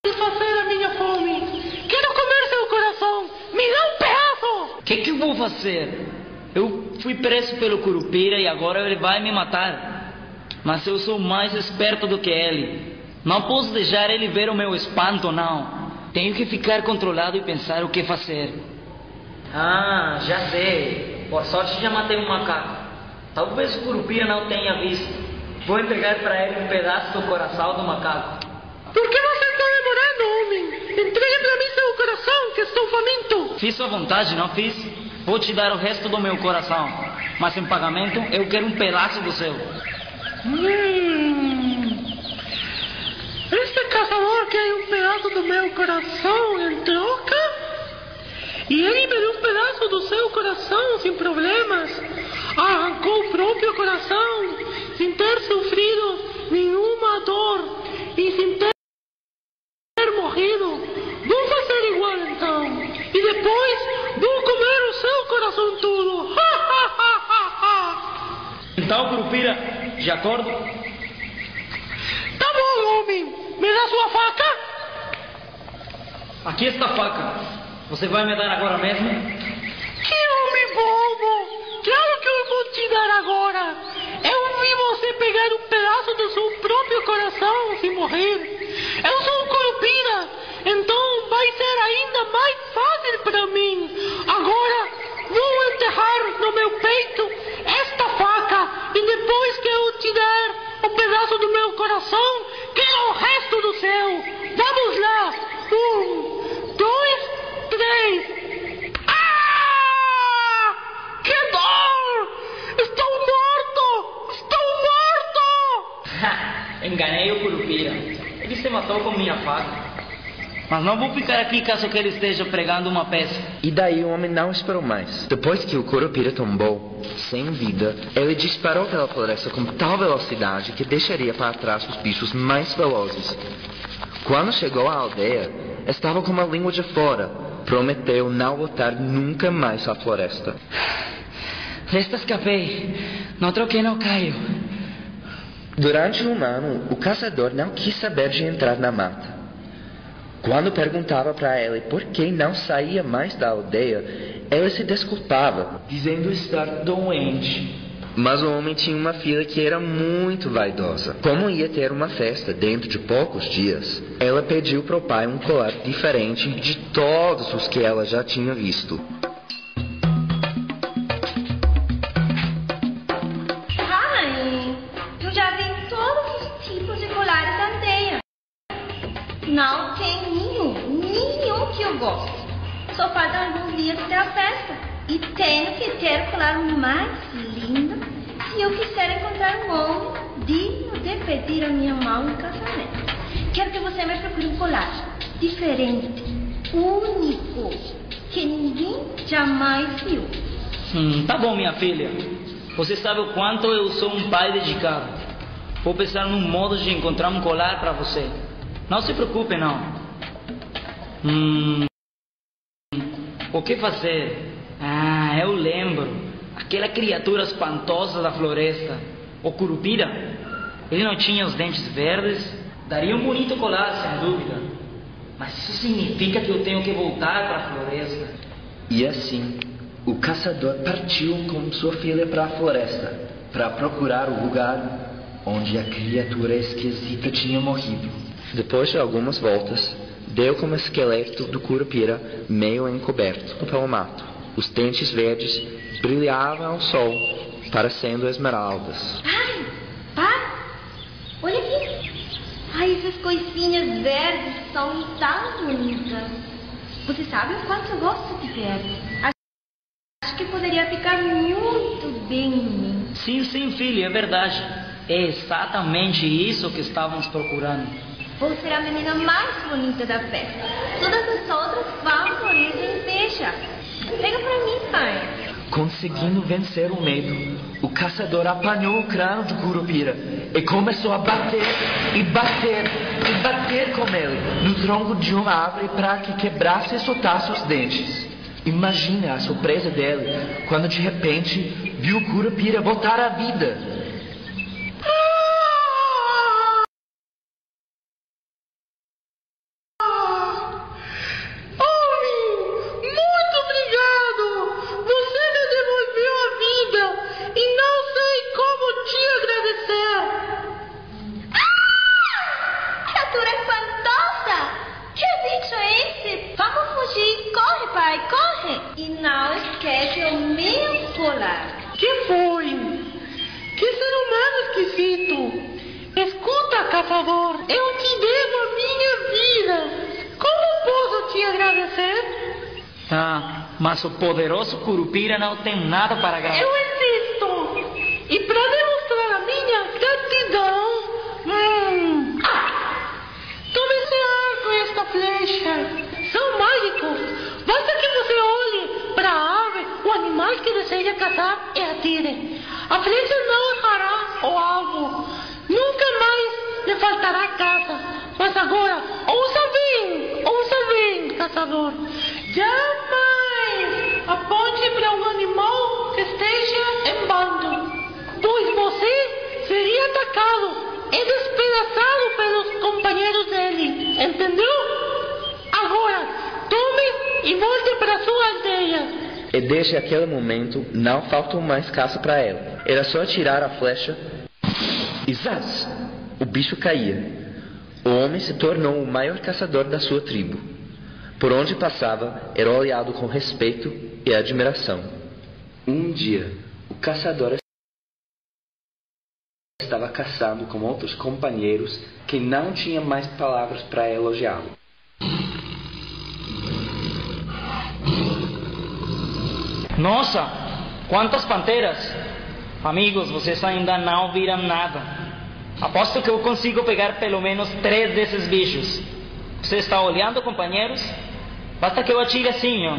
F: satisfazer a minha fome. Quero comer seu coração. Me dá um pedaço!
G: O que eu vou fazer? Eu fui preso pelo Curupira e agora ele vai me matar. Mas eu sou mais esperto do que ele. Não posso deixar ele ver o meu espanto, não. Tenho que ficar controlado e pensar o que fazer. Já sei. Por sorte já matei um macaco. Talvez o Curupira não tenha visto. Vou entregar para ele um pedaço do coração do macaco.
F: Por que você está demorando, homem? Entregue para mim seu coração, que estou faminto.
G: Fiz sua vontade, não fiz? Vou te dar o resto do meu coração. Mas em pagamento, eu quero um pedaço do seu.
F: Este caçador quer um pedaço do meu coração em troca? E ele me deu um pedaço do seu coração sem problemas. Arrancou o próprio coração sem ter sofrido nenhuma dor e sem ter morrido. Vou fazer igual então. E depois vou comer o seu coração todo.
G: Então, Curupira, de acordo?
F: Tá bom, homem. Me dá sua faca?
G: Aqui está a faca. Você vai me dar agora mesmo?
F: Que homem bobo! Claro que eu vou te dar agora. Eu vi você pegar um pedaço do seu próprio coração sem morrer. Eu sou o Curupira, então vai ser ainda mais fácil para mim. Agora vou enterrar no meu peito esta faca e depois que eu te der um pedaço do meu coração, quero o resto do seu. Vamos lá. 1, 2, 3. Que dor! Estou morto! Estou morto!
G: Enganei o Curupira. Ele se matou com minha faca. Mas não vou ficar aqui caso que ele esteja pregando uma peça.
E: E daí o homem não esperou mais. Depois que o Curupira tombou, sem vida, ele disparou pela floresta com tal velocidade que deixaria para trás os bichos mais velozes. Quando chegou à aldeia, estava com uma língua de fora. Prometeu não voltar nunca mais à floresta.
G: Desta escapei. No troquei, não caio.
E: Durante um ano, o caçador não quis saber de entrar na mata. Quando perguntava para ele por que não saía mais da aldeia, ele se desculpava, dizendo estar doente. Mas o homem tinha uma filha que era muito vaidosa. Como ia ter uma festa dentro de poucos dias, ela pediu para o pai um colar diferente de todos os que ela já tinha visto.
H: Ai, eu já vi todos os tipos de colares da aldeia. Não tem nenhum que eu gosto. Só faltam alguns dias até a festa. E tenho que ter o colar mais lindo se eu quiser encontrar um homem digno de pedir a minha mão em casamento. Quero que você me procure um colar diferente, único, que ninguém jamais viu.
G: Tá bom, minha filha. Você sabe o quanto eu sou um pai dedicado. Vou pensar num modo de encontrar um colar para você. Não se preocupe, não. O que fazer? Ah, eu lembro. Aquela criatura espantosa da floresta, o Curupira. Ele não tinha os dentes verdes. Daria um bonito colar, sem dúvida. Mas isso significa que eu tenho que voltar para a floresta.
E: E assim, o caçador partiu com sua filha para a floresta, para procurar o lugar onde a criatura esquisita tinha morrido. Depois de algumas voltas, deu como esqueleto do Curupira meio encoberto pelo mato. Os dentes verdes brilhavam ao sol, parecendo esmeraldas.
H: Ai, para! Olha aqui! Ai, essas coisinhas verdes são tão bonitas. Você sabe o quanto eu gosto de verde. Acho que poderia ficar muito bem em mim.
G: Sim, filha, é verdade. É exatamente isso que estávamos procurando.
H: Vou ser a menina mais bonita da festa. Todas as outras vão morrer de inveja. Pega pra mim, pai.
E: Conseguindo vencer o medo, o caçador apanhou o crânio do Curupira e começou a bater com ele no tronco de uma árvore para que quebrasse e soltasse os dentes. Imagine a surpresa dele quando de repente viu o Curupira voltar à vida.
H: E não esquece o meu colar.
F: Que foi? Que ser humano esquisito. Escuta, caçador, eu te devo a minha vida. Como posso te agradecer?
G: Ah, mas o poderoso Curupira não tem nada para agradecer.
F: Eu existo. E para demonstrar a minha gratidão, tome esse arco e esta flecha. São mágicos. Basta que você olhe para a ave, o animal que deseja caçar e atire. A flecha não errará o alvo. Nunca mais lhe faltará caça. Mas agora, ouça bem, caçador. Jamais aponte para um animal que esteja em bando, pois você seria atacado e despedaçado pelos companheiros dele. Entendeu? Agora, tome e volte para sua aldeia.
E: E desde aquele momento não faltou mais caça para ela. Era só atirar a flecha e zaz! O bicho caía. O homem se tornou o maior caçador da sua tribo. Por onde passava, era olhado com respeito e admiração. Um dia, o caçador estava caçando com outros companheiros que não tinham mais palavras para elogiá-lo.
G: Nossa, quantas panteras! Amigos, vocês ainda não viram nada. Aposto que eu consigo pegar pelo menos 3 desses bichos. Você está olhando, companheiros? Basta que eu atire assim, ó.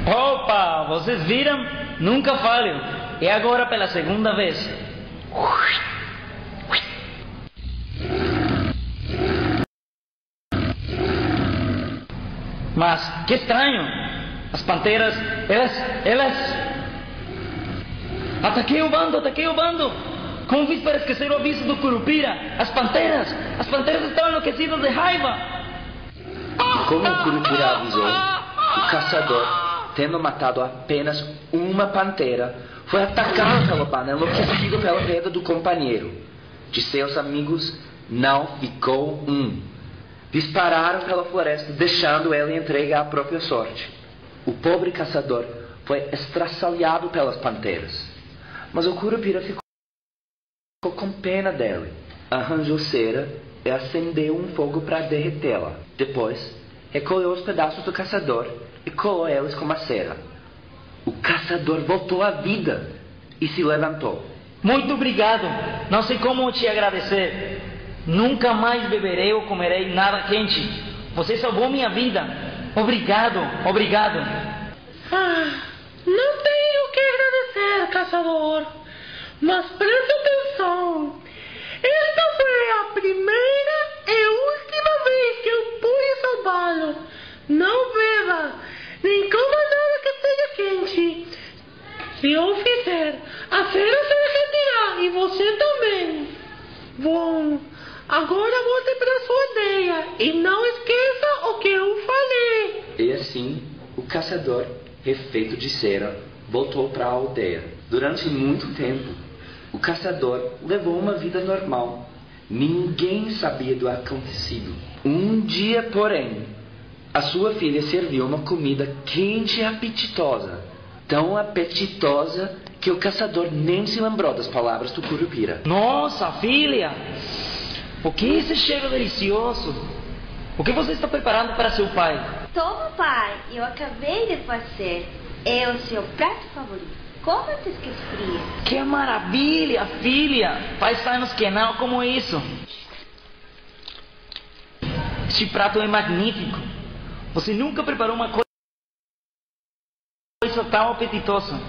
G: Opa, vocês viram? Nunca falho. E agora pela segunda vez. Mas, que estranho. As panteras, elas... Ataquei o bando. Como fiz para esquecer o aviso do Curupira? As panteras estão enlouquecidas de raiva.
E: Como o Curupira avisou, o caçador, tendo matado apenas uma pantera, foi atacado pelo bando, enlouquecido pela perda do companheiro. De seus amigos não ficou um. Dispararam pela floresta, deixando ele entregue à própria sorte. O pobre caçador foi estraçalhado pelas panteras. Mas o Curupira ficou com pena dele. Arranjou cera e acendeu um fogo para derretê-la. Depois, recolheu os pedaços do caçador e colou eles com a cera. O caçador voltou à vida e se levantou.
G: Muito obrigado. Não sei como te agradecer. Nunca mais beberei ou comerei nada quente. Você salvou minha vida. Obrigado.
F: Não tenho o que agradecer, caçador. Mas preste atenção. Esta foi a primeira e última vez que eu pude salvá-lo. Não beba, nem coma nada que esteja quente. Se eu fizer, a cera se derreterá e você também. Bom, agora volte para sua aldeia e não esqueça o que eu falei.
E: E assim, o caçador, refeito de cera, voltou para a aldeia. Durante muito tempo, o caçador levou uma vida normal. Ninguém sabia do acontecido. Um dia, porém, a sua filha serviu uma comida quente e apetitosa. Tão apetitosa que o caçador nem se lembrou das palavras do Curupira.
G: Nossa, filha! O que é esse cheiro delicioso? O que você está preparando para seu pai?
H: Toma, pai, eu acabei de fazer. É o seu prato favorito. Coma antes que esfrie.
G: Que maravilha, filha! Faz anos que não como isso. Este prato é magnífico. Você nunca preparou uma coisa tão apetitosa.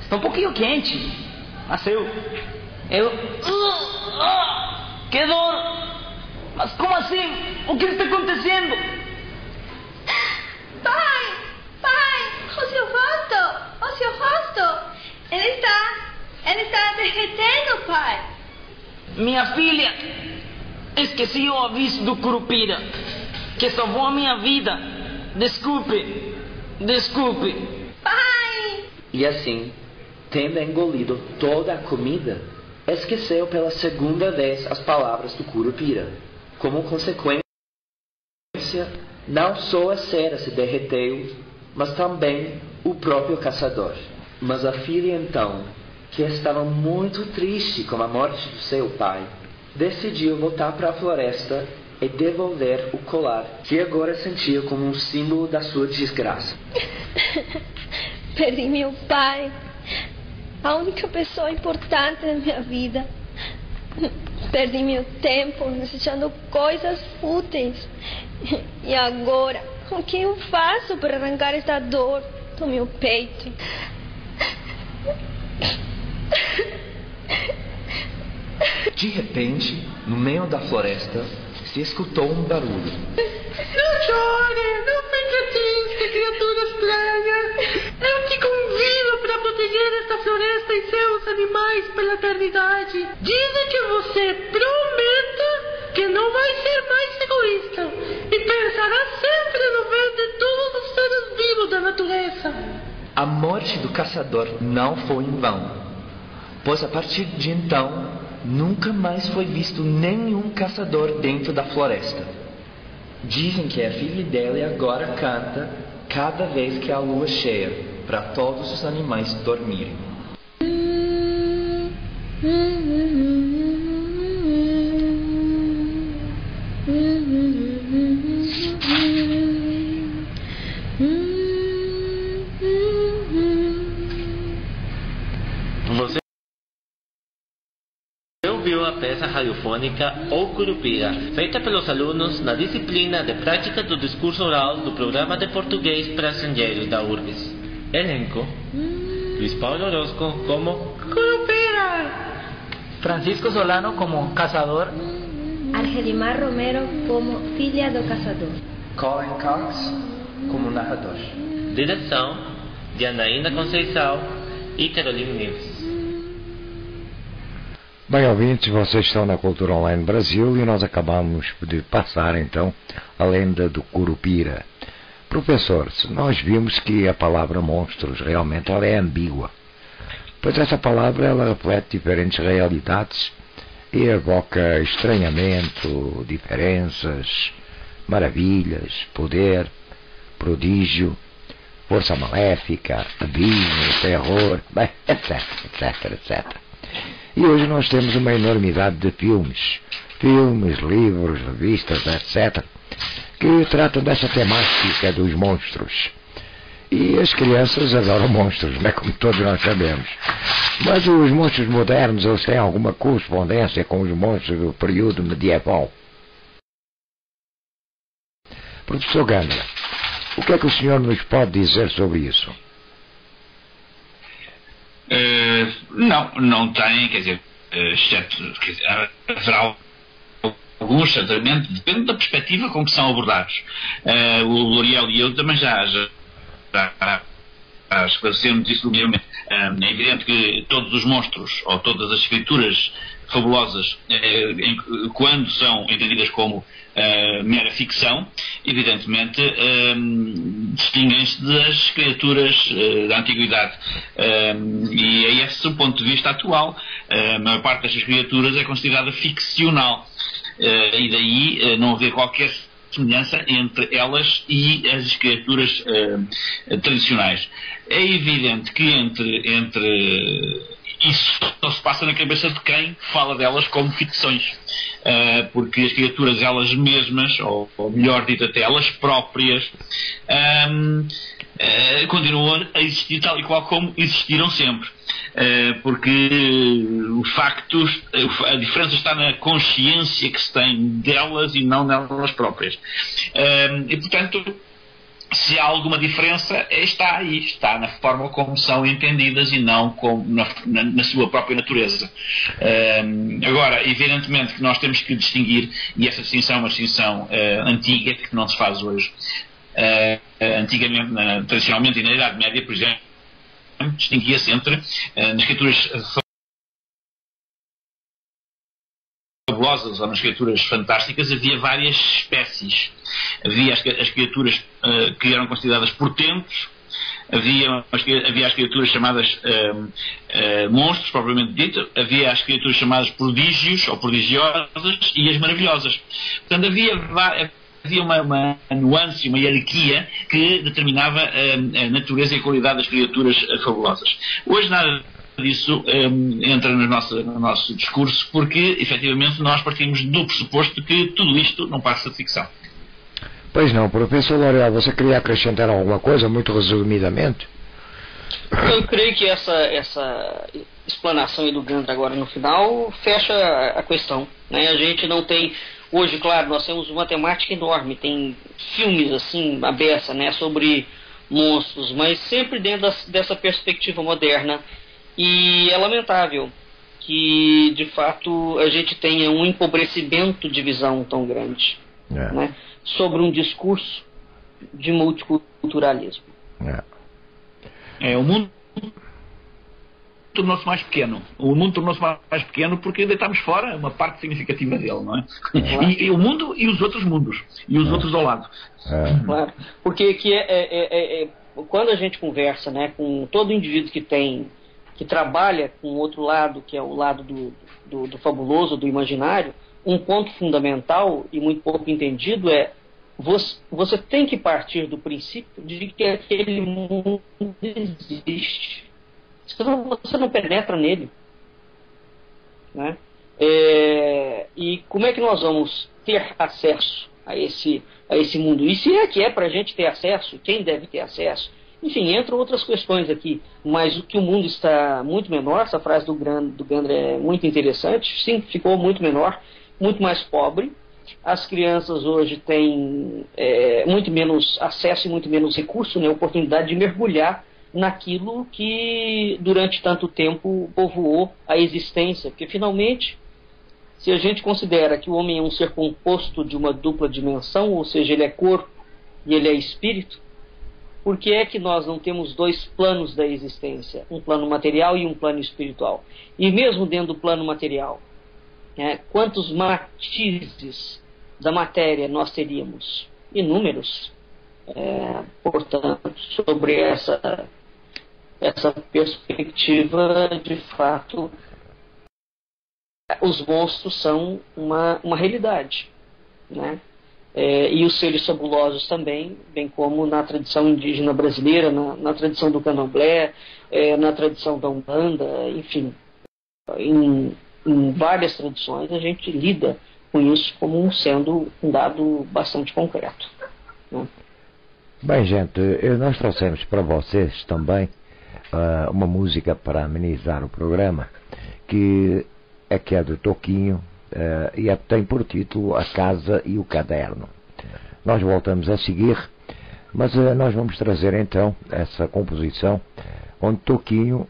G: Está um pouquinho quente. Mas eu... que dor! Mas como assim? O que está acontecendo?
H: Pai! O seu rosto! Ele está derretendo, pai.
G: Minha filha, esqueci o aviso do Curupira, que salvou a minha vida. Desculpe.
H: Pai!
E: E assim, tendo engolido toda a comida, esqueceu pela segunda vez as palavras do Curupira. Como consequência, não só a cera se derreteu, mas também o próprio caçador. Mas a filha então, que estava muito triste com a morte do seu pai, decidiu voltar para a floresta e devolver o colar, que agora sentia como um símbolo da sua desgraça.
H: Perdi meu pai, a única pessoa importante na minha vida. Perdi meu tempo desejando coisas úteis. E agora, o que eu faço para arrancar esta dor do meu peito?
E: De repente, no meio da floresta, se escutou um barulho.
F: Não chore, não fique triste, criatura estranha. Eu te convido para proteger esta floresta e seus animais pela eternidade. Dizem que você prometa que não vai ser mais egoísta e pensará sempre no bem de todos os seres vivos da natureza.
E: A morte do caçador não foi em vão, pois a partir de então, nunca mais foi visto nenhum caçador dentro da floresta. Dizem que a filha dele agora canta cada vez que a lua é cheia, para todos os animais dormirem.
D: ouviu a peça radiofônica O Curupira, feita pelos alunos na disciplina de prática do discurso oral do programa de português para estrangeiros da URGS. Elenco: Luiz Paulo Orozco como Curupira,
G: Francisco Solano como Caçador,
H: Argelimar Romero como filha do caçador.
E: Colin Cox como narrador.
D: direção de Anaína Conceição e Caroline Neves.
A: Bem, ouvintes, vocês estão na Cultura Online Brasil e nós acabamos de passar, então, a lenda do Curupira. Professor, nós vimos que a palavra monstros realmente ela é ambígua, pois essa palavra ela reflete diferentes realidades e evoca estranhamento, diferenças, maravilhas, poder, prodígio, força maléfica, abismo, terror, bem, etc, etc, etc. E hoje nós temos uma enormidade de filmes, livros, revistas, etc., que tratam dessa temática dos monstros. E as crianças adoram monstros, né, como todos nós sabemos. Mas os monstros modernos, eles têm alguma correspondência com os monstros do período medieval? Professor Gândara, o que é que o senhor nos pode dizer sobre isso?
B: Não tem, quer dizer, haverá alguns, certamente, depende da perspectiva com que são abordados. O L'Oréal e eu também já esclarecemos isso primeiramente. É evidente que todos os monstros, ou todas as criaturas fabulosas, quando são entendidas como mera ficção, evidentemente distinguem-se das criaturas da antiguidade, e é esse o ponto de vista atual. A maior parte destas criaturas é considerada ficcional, e daí não haver qualquer semelhança entre elas e as criaturas tradicionais. É evidente que entre isso só se passa na cabeça de quem fala delas como ficções, porque as criaturas elas mesmas, ou melhor dito até elas próprias, continuam a existir tal e qual como existiram sempre, porque a diferença está na consciência que se tem delas e não nelas próprias, e portanto, se há alguma diferença, está aí, está na forma como são entendidas e não na sua própria natureza. Agora, evidentemente que nós temos que distinguir, e essa distinção é uma distinção antiga, que não se faz hoje. Antigamente, tradicionalmente e na Idade Média, por exemplo, distinguia-se entre nas criaturas fabulosas ou nas criaturas fantásticas, havia várias espécies. Havia as criaturas que eram consideradas portentos, havia as criaturas chamadas monstros, propriamente dito, havia as criaturas chamadas prodígios ou prodigiosas e as maravilhosas. Portanto, havia uma nuance, uma hierarquia que determinava a natureza e a qualidade das criaturas fabulosas. Hoje nada disso entra no nosso discurso, porque efetivamente nós partimos do pressuposto que tudo isto não passa de ficção.
A: Pois não, professor L'Oréal, você queria acrescentar alguma coisa, muito resumidamente?
C: Eu creio que essa explanação aí do Gândara agora no final fecha a questão, né? A gente não tem, hoje, claro, nós temos uma temática enorme, tem filmes assim, a beça, né, sobre monstros, mas sempre dentro dessa perspectiva moderna. E é lamentável que, de fato, a gente tenha um empobrecimento de visão tão grande, né, sobre um discurso de multiculturalismo.
B: O mundo tornou-se mais pequeno. O mundo tornou-se mais pequeno porque deitamos fora uma parte significativa dele, não é? E o mundo e os outros mundos. E os outros ao lado.
C: Claro. Porque quando a gente conversa, né, com todo indivíduo que trabalha com o outro lado, que é o lado do fabuloso, do imaginário, um ponto fundamental e muito pouco entendido é você tem que partir do princípio de que aquele mundo existe. Você não penetra nele, né? E como é que nós vamos ter acesso a esse mundo? E se é que é para a gente ter acesso, quem deve ter acesso? Enfim, entram outras questões aqui, mas o que o mundo está muito menor, essa frase do Gandra é muito interessante, sim, ficou muito menor, muito mais pobre. As crianças hoje têm muito menos acesso e muito menos recurso, né, oportunidade de mergulhar naquilo que durante tanto tempo povoou a existência, porque finalmente, se a gente considera que o homem é um ser composto de uma dupla dimensão, ou seja, ele é corpo e ele é espírito, por que é que nós não temos dois planos da existência, um plano material e um plano espiritual? E mesmo dentro do plano material, quantos matizes da matéria nós teríamos? Inúmeros. Portanto, sobre essa perspectiva, de fato, os monstros são uma realidade, né? E os seres fabulosos também, bem como na tradição indígena brasileira, na tradição do candomblé, na tradição da Umbanda, enfim, em várias tradições a gente lida com isso como sendo um dado bastante concreto, né?
A: Bem, gente, nós trouxemos para vocês também uma música para amenizar o programa, que é do Toquinho, e tem por título A Casa e o Caderno. Nós voltamos a seguir, mas nós vamos trazer então essa composição onde Toquinho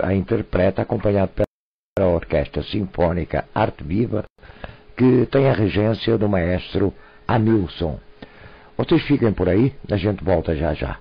A: a interpreta, acompanhado pela Orquestra Sinfónica Arte Viva, que tem a regência do maestro Anilson. Vocês fiquem por aí, a gente volta já já.